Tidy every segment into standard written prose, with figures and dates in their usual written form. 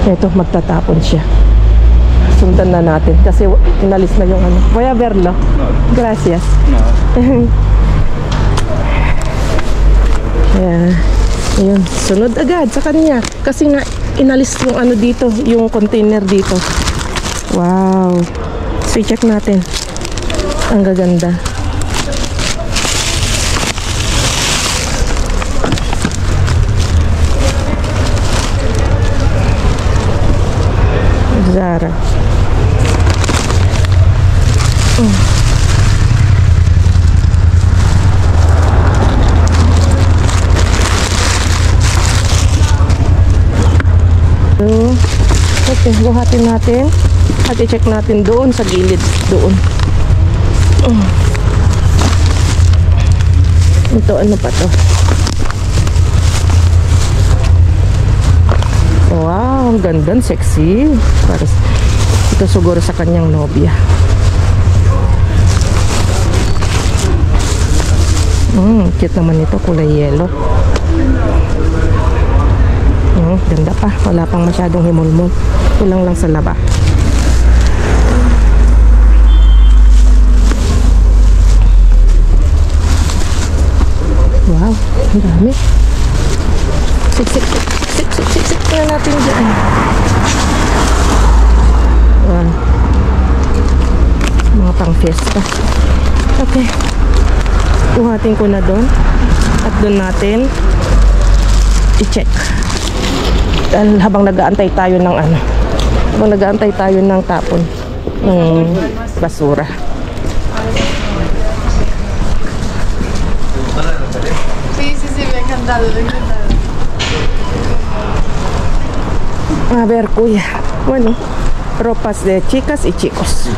Ito, magtatapon siya. Sundan na natin kasi inalis na yung ano. Voy a verlo. Gracias. Ayan. Ayun, sunod agad sa kanya. Kasi nga, inalis yung ano dito, yung container dito. Wow. So, i-check natin. Ang gaganda. Zara. Okay, buhatin natin at i-check natin doon sa gilid doon. Ito ano pa to? Wow, ganda, sexy. Para ito siguro sa kanyang nobya. Cute naman ito, kulay yellow. Ganda pa, wala pang masyadong himulmol. Kulang lang sa laba. Wow, ang dami. Sik na natin dyan. Wow. Mga pang fiesta. Okay, buhatin ko na doon at doon natin i-check. Dahil habang nag-aantay tayo ng ano, habang nag-aantay tayo ng tapon ng basura. Sí, me ha encantado, A ver, kuya. Bueno, ropas de chicas y chicos.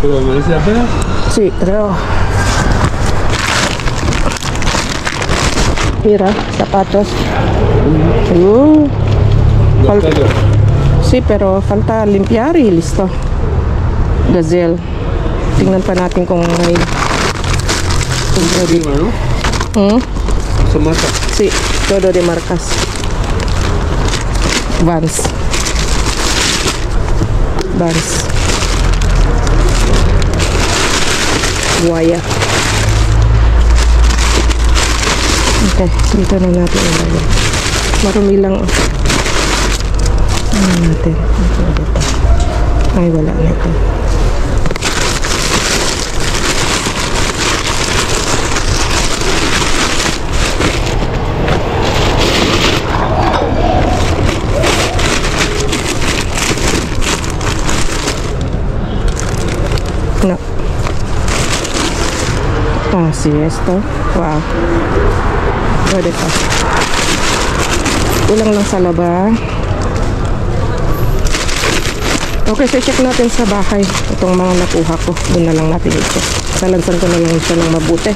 ¿Pero merece la pena? Sí, creo. Mira, zapatos. Sí, pero falta limpiar y listo. Gazelle. Tingnan pa natin kung may... Firma, ¿no? Son marcas. Sí, todo de marcas. Vans. Guaya. Okay, dito na natin ilagay. Marumi lang. Ano natin? Dito. Ay, wala na ito. No. Ah, sí, esto. Wow. Pwede pa. Kulang lang sa laba. Okay, so check natin sa bahay. Itong mga nakuha ko. Doon na lang natin ito. Salansan ko na lang siya ng mabuti.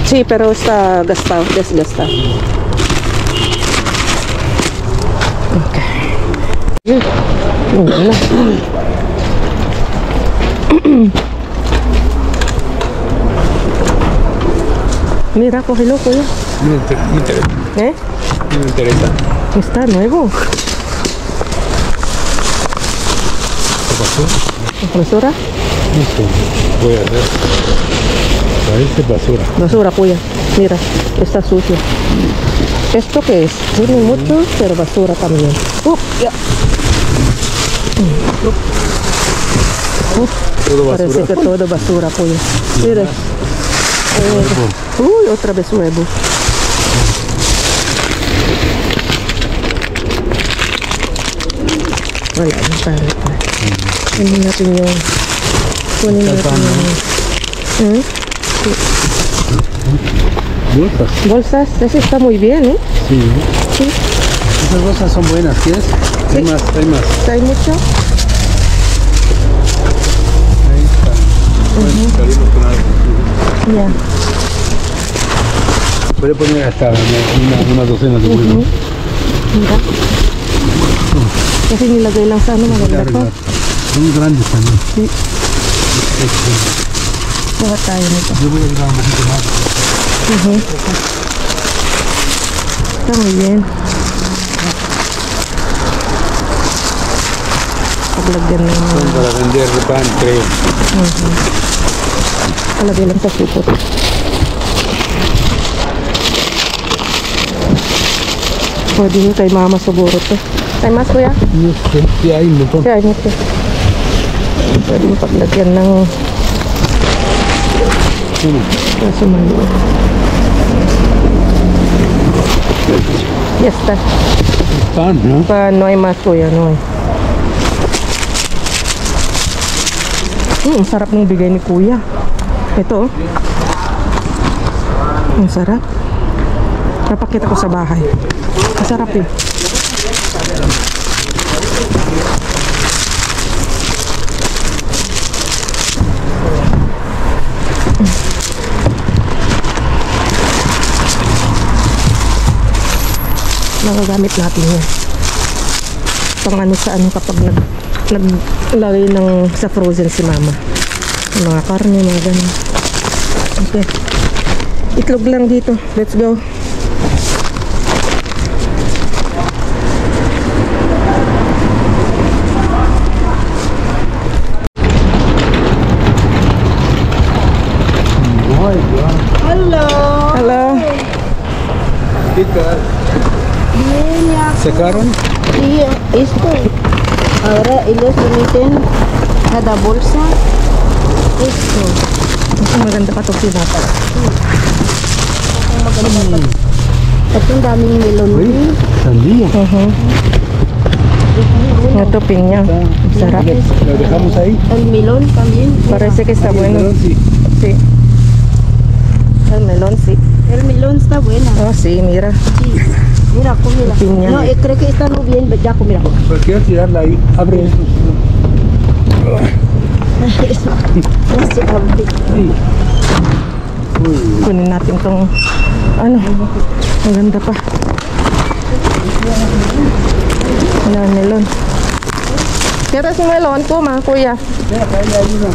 Sí, pero está gastado, desgastado. Okay. Mira, cógelo, cuello. Me interesa. ¿Eh? Me interesa. Está nuevo. ¿Qué pasó? ¿Basura? No sé. Voy a ver. Parece basura. Basura, cuya. Mira, está sucio. ¿Esto qué es? Tiene mucho, pero basura también. Ya. Todo basura. Parece que todo basura, cuya. Mira. Uy, otra vez huevo. Wala, yung parang pa. Kunin natin yung... Kunin natin yung... Bolsas. Bolsas, ese está muy bien, ¿eh? Sí. Sí. Esas bolsas son buenas, ¿quieres? Sí. Hay más, hay más. ¿Hay mucho? Ahí está. Bueno, salimos con algo. Ya. Puede poner hasta una docena de bolsas. Mira. Kasi nilagay lang sa ano, maganda pa. Muy grande también. Sí. Kuha tayo nito. Yo voy a llevar un poquito más. Está muy bien. Paglagyan ng Son para vender de pan, creo. palagay lang sa supot. Pwede nyo kay mama siguro to. Kay mas kuya? Sí, hay un montón. Kaya nyo to. Pwede mo paglagyan ng kaso maliit. Yes, ta. Pan, ¿no? Paano ay mas kuya, no? Sarap ng bigay ni kuya. Ito, oh. Ang sarap. Napakita ko sa bahay. Masarap eh. Nagagamit natin yan. Pang ano sa ano kapag naglagay ng sa frozen si mama. Yung mga karne, mga ganun. Okay. Itlog lang dito. Let's go. Hello. Hello. ¿Qué tal? Bien, ya. ¿Secaron? Y esto. Ahora ellos emiten cada bolsa. Esto. Mas maganda pa itong sinapa. Ito ang daming melon. Uy, sandía. Ito pinya. Sarap. ¿Lo dejamos ahí? El melón también. Parece que está bueno. Perdón, sí. Sí. El melón, sí. El melón está bueno. Oh, sí, mira. Sí. Mira, cómela. Piña. No, creo que está muy bien. Ya, cómela. Pues quiero tirarla ahí. Abre eso. No se abre. Sí. Uy, Kunin natin tong ano. Maganda pa. Wala, melon. Kaya si melon ko, mga kuya. mira, que ahí hay uno.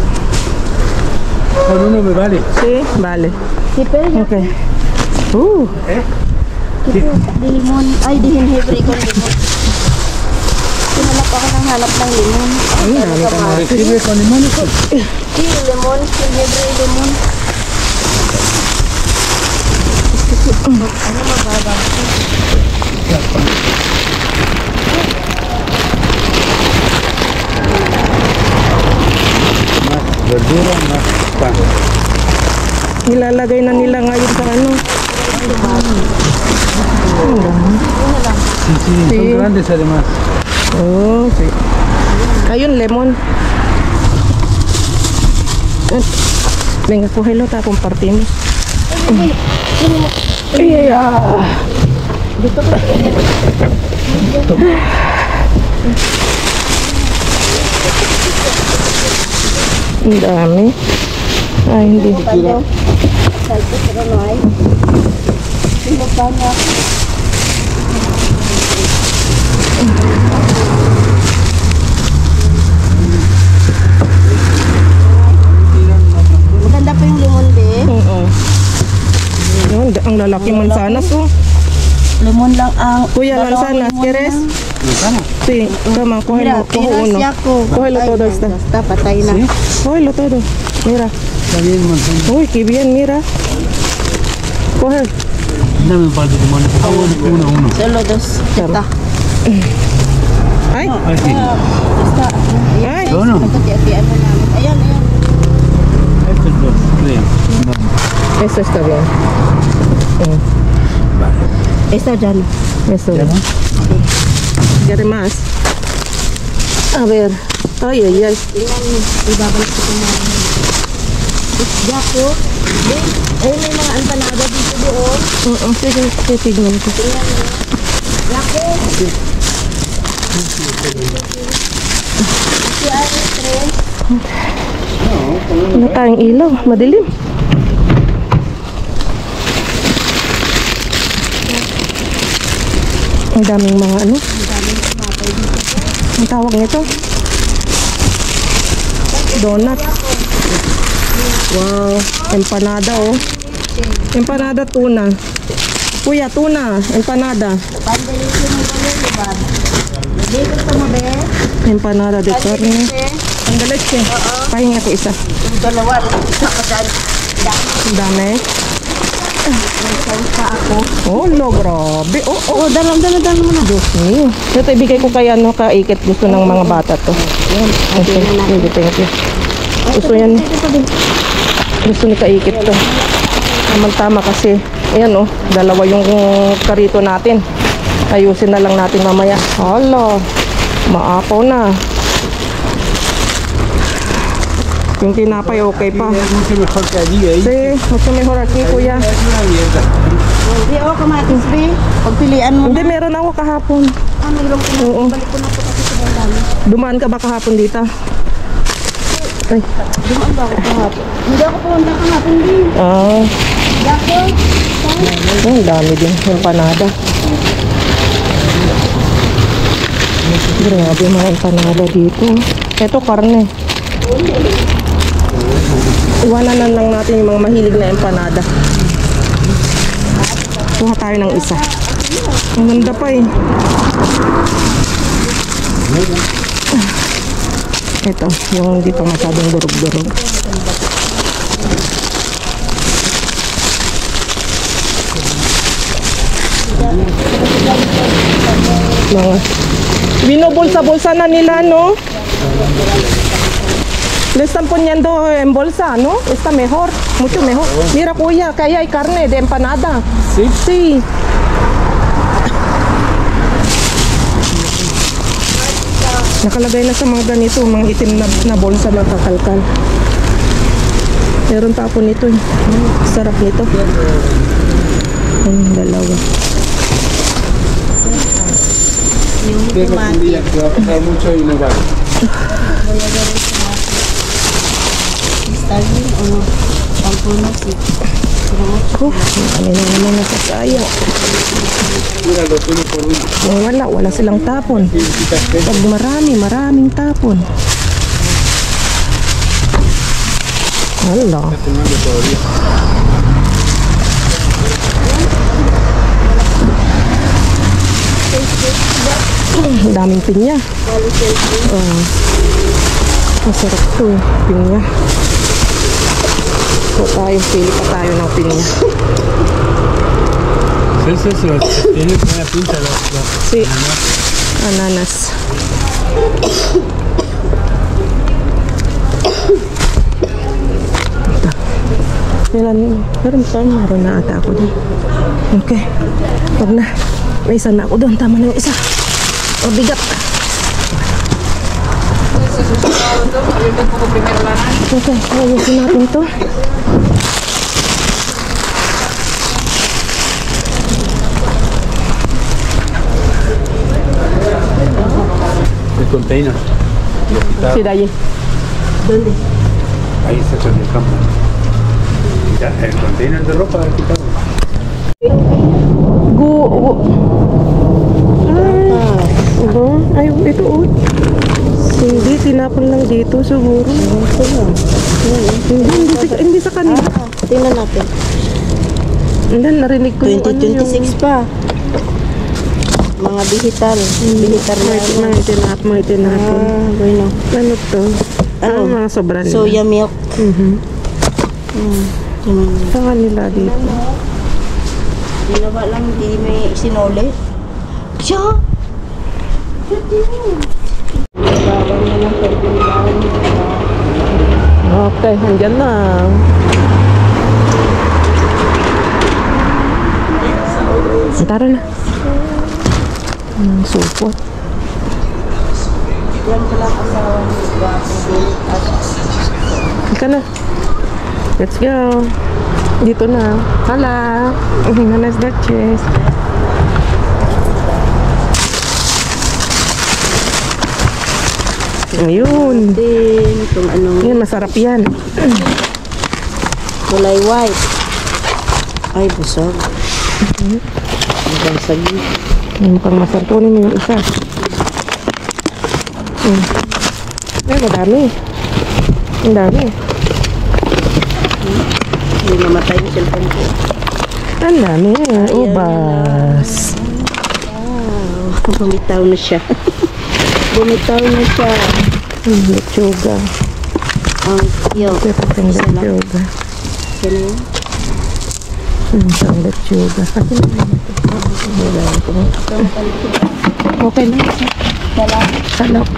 Con uno me vale. Sí, vale. Sí, pero ya. Okay. Ito, di limon. Ay, di hinhebre ko limon. Hinalap ako ng hanap ng limon. Ay, dami ka ¿Me sirve con limón y sal? Sí, limon. Hinhebre limon. Ano mababang? Más verdura, más pan. Nilalagay na nila ngayon sa ano. Sí, sí, Sí. son grandes además. Oh, sí. Ayun, lemon. Venga, cógelo, ta, compartimos. Ang dami. Ay, hindi. Salto, pero no hay. Sinupan niya. Maganda pa yung limon, be. Oo. Yun, ang lalaki mansanas, oh. Limon lang ang... Kuya, dalawang mansanas, limon ¿quieres? lang. ¿Manzana? Sí, toma, Mira, cógelo, cojo tiras uno. ya ko. Cógelo Ay, todo no, esta. ya está, patay na. ¿Sí? Cógelo todo. Mira. Está bien, manzana. Uy, qué bien, mira. Coge. Dame un par de limones, por favor. Uno. Solo dos. Esta. Ay, Ay, sí. Esta. ay. ¿Yo no? Pagkatiatian mo namin. Ayan, ayan. Estos dos, creo. No. Eso está bien. Esta dyan. Eso. ¿Ya no? ¿Quiere más? A ver. Ay, ay, ay. Tingnan mo. Ibabalik ko na. Isda ko. Ay, may mga empanada dito doon. Sige, titignan ko. Tingnan mo. Laki. Si Ari, tres. Wala tayong ilaw. Madilim. Ang daming mga ano. Ang tawag nito? Donut. Wow, empanada oh. Empanada tuna. Kuya, tuna, empanada. Empanada de carne. Ang leche. Pahinga ko isa. Dalawa. Ang dami. Oh, lo, grabe. Oh, Dalam mo na. Diyos niyo. Ito, ibigay ko kay ano, kaikit. Gusto ng mga bata to. Okay, thank you. Gusto yan. Gusto ni kaikit to. Tama kasi. Ayan oh, dalawa yung karito natin. Ayusin na lang natin mamaya. Hala, maapaw na. Yung tinapay okay pa. Mucho mejor que allí, ¿eh? Sí, mucho mejor aquí, kuya. Una mierda. Hindi, kamatis, be. Pagpilian mo Hindi, na. meron ako kahapon. Mayroon ko na. Oo. Balik ko na po kasi sa balang. Dumaan ka ba kahapon dito? Ay, Dumaan ba ako kahapon? Hindi ako pumunta kahapon din. Dako. ang dami din. Empanada. Grabe mga empanada dito. Ito, karne. Iwanan na lang natin yung mga mahilig na empanada. Kuha tayo ng isa. Ang ganda pa eh. Ito, yung hindi pa masyadong durog-durog. Mga binubulsa-bulsa na nila, no? Le están poniendo en bolsa, ¿no? Está mejor, mucho mejor. Mira, kuya, que ahí hay carne de empanada. ¿Sí? Sí. Nakalagay na sa mga ganito, mga itim na bolsa na kakalkal. Meron pa ako nito. Sarap nito. Ang dalawa. Tengo un día que va a pasar mucho y no vale. Stalin o pampuno si. Kami na naman nasasayang. Mira, lo tiene por uno. Kung wala silang tapon. Pag maraming tapon. Hala. Tomando todavía. Ang daming pinya. Masarap to eh, pinya. So pili pa tayo ng pinya. Sí, sí, sí. Tiene buena pinta los. Si, ananas. Meron na ata ako doon. Okay. Wag na. May isa na ako doon. Tama na yung isa. Bigat. Okay, ayusin natin to. El container. Lo quitaron. Si Dayi. ¿Dónde? Ahí está con el campo. Ya, el container de ropa lo quitaron. Ay, ito oh. Hindi, tinapon lang dito siguro. Hindi sa kanila. Tingnan natin. Hindi, narinig ko yung 2026 pa. Mga bihitar. Bihitar na. May tinapon. Bueno. Ano to? Mga sobra nila. Soya milk. Sa kanila dito. Ginawa lang, hindi may sinole. Siya! Okay, andyan na. Tara na. Supot. Yan pala asawa ni Ika na. Let's go. Dito na. Hala. Buenas noches. Ayun. Din, itong anong Yan, masarap yan. kulay white. Ay, busog. Hanggang sagi. Mukhang masarap. Kunin mo yung isa. Ay, madami. Ang dami. Hindi namatay yung cellphone ko. Ang dami. Ubas. Wow. Bumitaw na siya. Bumitaw na siya. Lechuga. Ang cute. Pwede lechuga. Ganun. Ang lechuga. Akin na ito. Okay lang. Salap.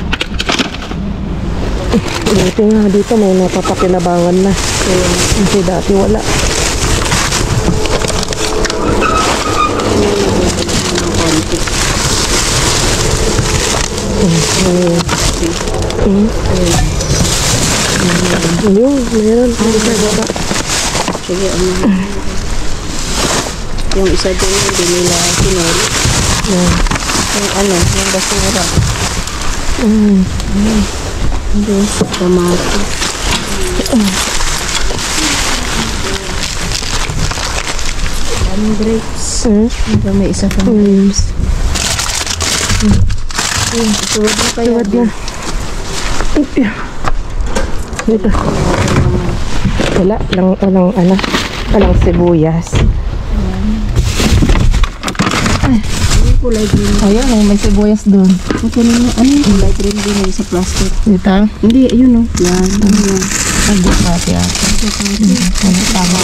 Dati nga dito may napapakinabangan na. Kasi dati wala. Ayun, meron. Sige, yung isa din, hindi nila sinuli. Yung ano, yung basura. Hindi, kamatis. Daming grapes. Ito may isa pang grapes. Suwad na kaya. Suwad na. Dito. Walang sibuyas. Kulay green. Ayan, may sibuyas doon. Ano yung kulay green din yung sa plastic? Dito? Hindi, ayun o. Yan. Ano yan? Pati ata. Tama.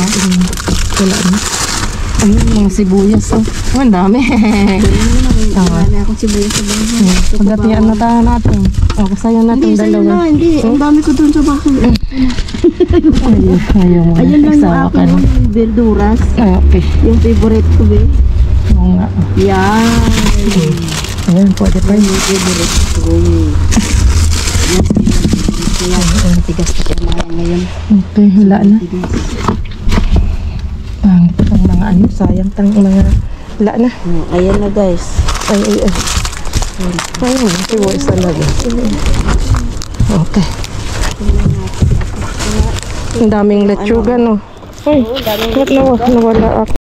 Wala na. Ayun, mga sibuyas. Oh, ang dami. Marami akong sibuyas sa bahay. Pagdatian na tayo natin. O, kasayan natin Hindi, sa'yo dalawa. na. Hindi, ang dami ko dun sa bahay. Ayaw mo na. Ayun lang yung Iksawa ka akin na. yung verduras. Okay. Yung favorite ko, be. Oo nga. Yan. Ayan, pwede pa yun. Yung favorite ko. Yan, tigas na kaya ngayon. Okay, wala na. Ang mga ano, sayang tang mga wala na. Ayan na, guys. Ay. Ayun, sibuyas talaga. Okay. Ang daming lechuga, no? Ay, ba't nawala ako?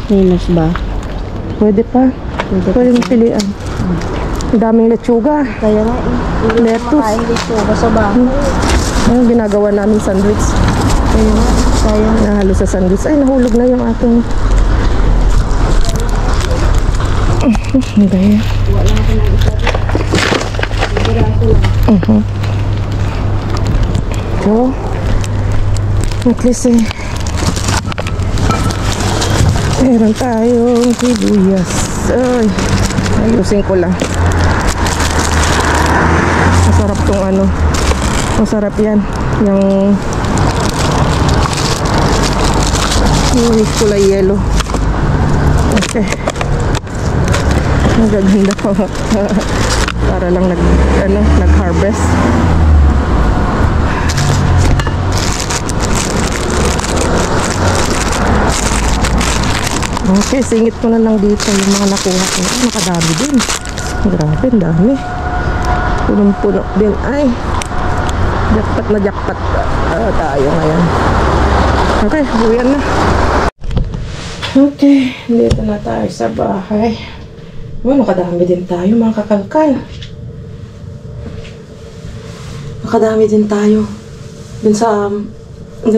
Minus ba? Pwede pa. Pwede pilihan. Ang daming lechuga. Kaya nga, Lettuce. makain dito. Basta ba? Ano ginagawa namin sandwich? Kaya nga, sayang. Nahalo sa sandwich. Ay, nahulog na yung ating... Hindi. So, at least meron tayong sibuyas. Ay, ayusin ko lang. Masarap tong ano. Masarap yan. Yung kulay yellow. Okay. Magaganda ko. Para lang nag-harvest. Okay, singit ko na lang dito yung mga nakuha ko. Nakadami din. Grabe, ang dami. Punong-puno din. Ay, jackpot tayo ngayon. Okay, buyan na. Okay, dito na tayo sa bahay. Nakadami din tayo mga kakalkal. Nakadami din tayo. Dun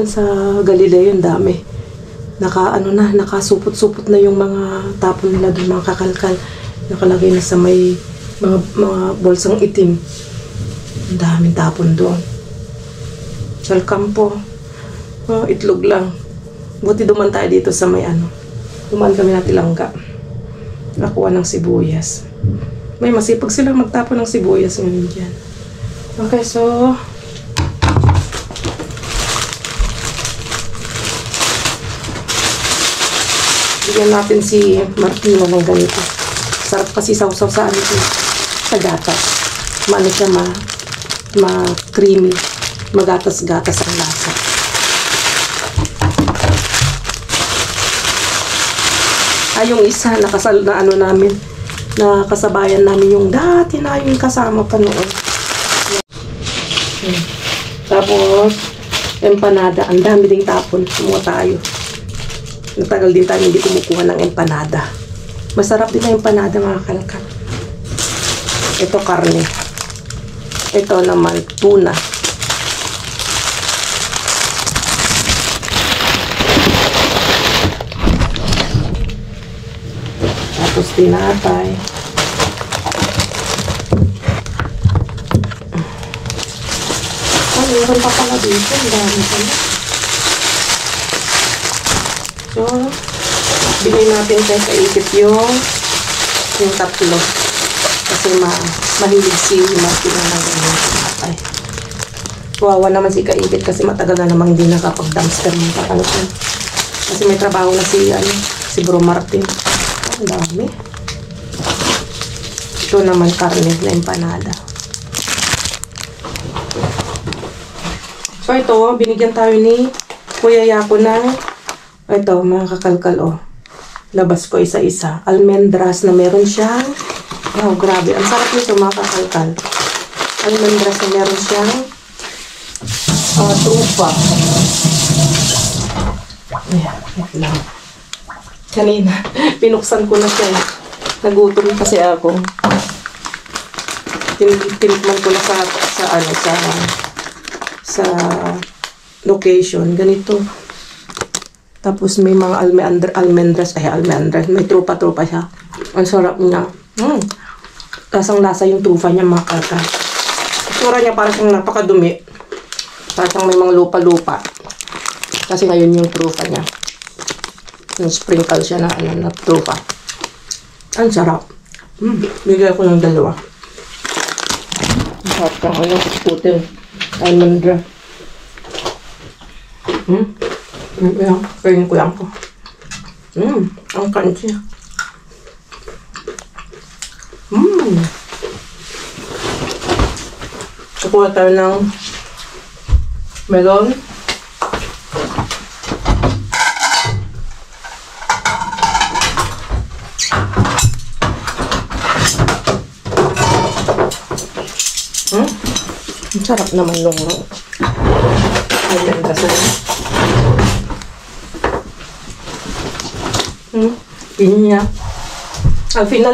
sa Galileo, yung dami. Nakasupot-supot na yung mga tapon nila dun, mga kakalkal. Nakalagay na sa may mga bolsang itim. Ang daming tapon doon. Sa kampo, itlog lang. Buti duman tayo dito sa may duman kami na Tilangga. Nakuha ng sibuyas. May masipag silang magtapon ng sibuyas ngayon dyan. Okay, so bigyan natin si Martina ng ganito. Sarap kasi sausaw sa sa gatas. Maano siya ma-creamy. Magatas-gatas ang lasa. Yung isa nakasal na namin, na kasabayan namin yung dati na yung kasama pa noon. Tapos empanada, ang dami ding tapon. Kumuha tayo. Natagal din tayo hindi kumukuha ng empanada. Masarap din na empanada, mga kalkal. Ito karne. Ito naman, tuna. Tapos tinapay. Meron pa pala dito. Ang dami pala. So, bigay natin kay kaipit yung tatlo. Kasi mahilig si Martin na ganyan. Ay. Kawawa naman si kaipit kasi matagal na namang hindi nakapag-dumpster ng kapalusan. Kasi may trabaho na si Bro Martin. Ang dami. Ito naman karne na empanada. So ito, binigyan tayo ni Kuya Yako ng ito, mga kakalkal, oh. Labas ko isa-isa. Almendras na meron siyang, oh, grabe. Ang sarap nito, mga kakalkal. Almendras na meron siyang trufa. Ayan, wait lang. Kanina, pinuksan ko na siya. Nagutom kasi ako. Tinikman ko na sa location. Ganito. Tapos may mga almendras. May trupa-trupa siya. Ang sarap niya. Lasang-lasa yung trufa niya, mga kalkal. Itsura niya parang siyang napakadumi. Parang siyang may mga lupa-lupa. Kasi ngayon yung trufa niya. Yung sprinkle siya na trufa. Ang sarap. Bigay ko ng dalawa. Ang sarap ng puting almendra. Ayan, kainin ko lang po. Ang crunchy. Kukuha tayo ng melon. Ang sarap naman nung ayan kasi. Yun niya. Al final,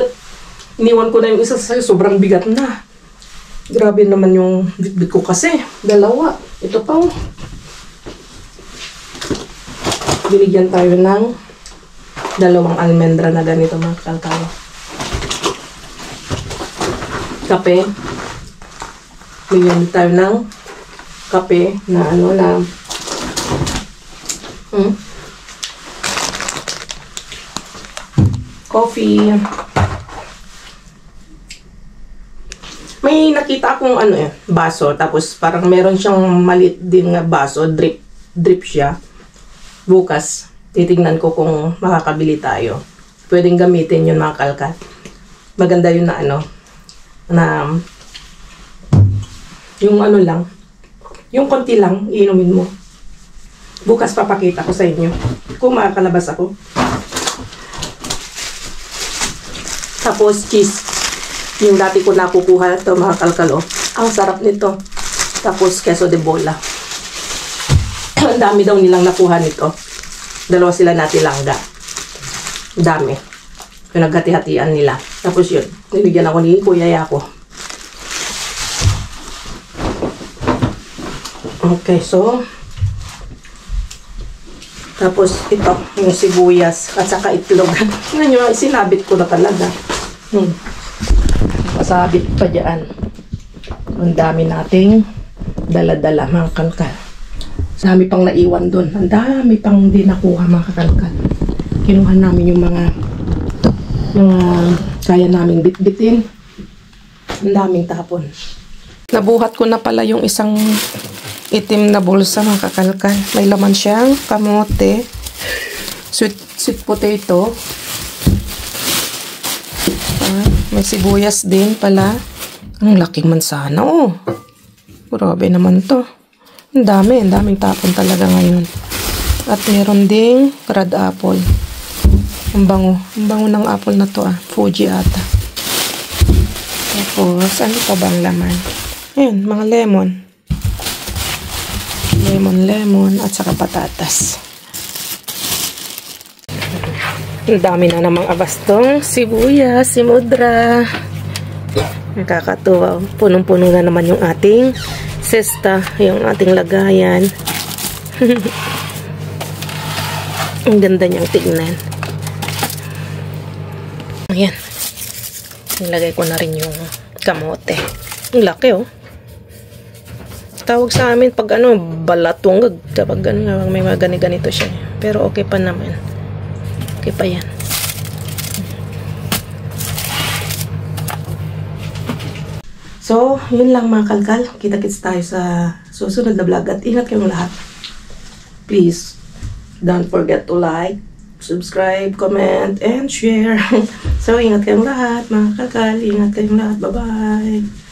iniwan ko na yung isa sa'yo. Sobrang bigat na. Grabe naman yung bitbit ko kasi. Dalawa. Ito pa. Binigyan tayo ng dalawang almendra na ganito, mga kalkal. Kape. Bigyan tayo ng kape na coffee. May nakita akong baso, tapos parang meron siyang maliit din na baso, drip siya. Bukas, titignan ko kung makakabili tayo. Pwedeng gamitin yun, mga kalkat. Maganda yun na yung lang, yung konti lang, iinumin mo. Bukas papakita ko sa inyo kung makakalabas ako. Tapos cheese. Yung dati ko nakukuha ito, mga kalkalo. Ang sarap nito. Tapos queso de bola. Ang dami daw nilang nakuha nito. Dalawa sila natilangga. Dami. Yung naghati-hatian nila. Tapos yun, nilagyan ako ni Kuya Yako. Okay, so tapos ito, yung sibuyas at saka itlog. Tingnan nyo, sinabit ko na talaga. Pasabit pa dyan. Ang dami nating dala-dala, mga kalkal. Dami pang naiwan doon. Ang dami pang hindi nakuha, mga kalkal. Kinuha namin yung mga kaya naming bitbitin. Ang daming tapon. Nabuhat ko na pala yung isang itim na bulsa, mga kakalkal. May laman siyang kamote, sweet potato, may sibuyas din pala. Ang laking mansana, oh. Grabe naman to. Ang daming tapon talaga ngayon. At meron ding red apple. Ang bango ng apple na to, Fuji ata. Tapos, ano pa bang laman? Ayun, mga lemon, at saka patatas. Ang dami na namang abastong sibuyas, si Mudra. Nakakatuwa. Punong-puno na naman yung ating sesta, yung ating lagayan. Ang ganda niyang tignan. Ayan. Nilagay ko na rin yung kamote. Ang laki, oh. Tawag sa amin pag ano, balatong. Kapag ano, may mga ganito siya. Pero okay pa naman. Okay pa yan. So, yun lang mga kalkal. Kita-kits tayo sa susunod na vlog. At ingat kayong lahat. Please, don't forget to like, subscribe, comment, and share. So, ingat kayong lahat mga kalkal. Ingat kayong lahat. Bye-bye.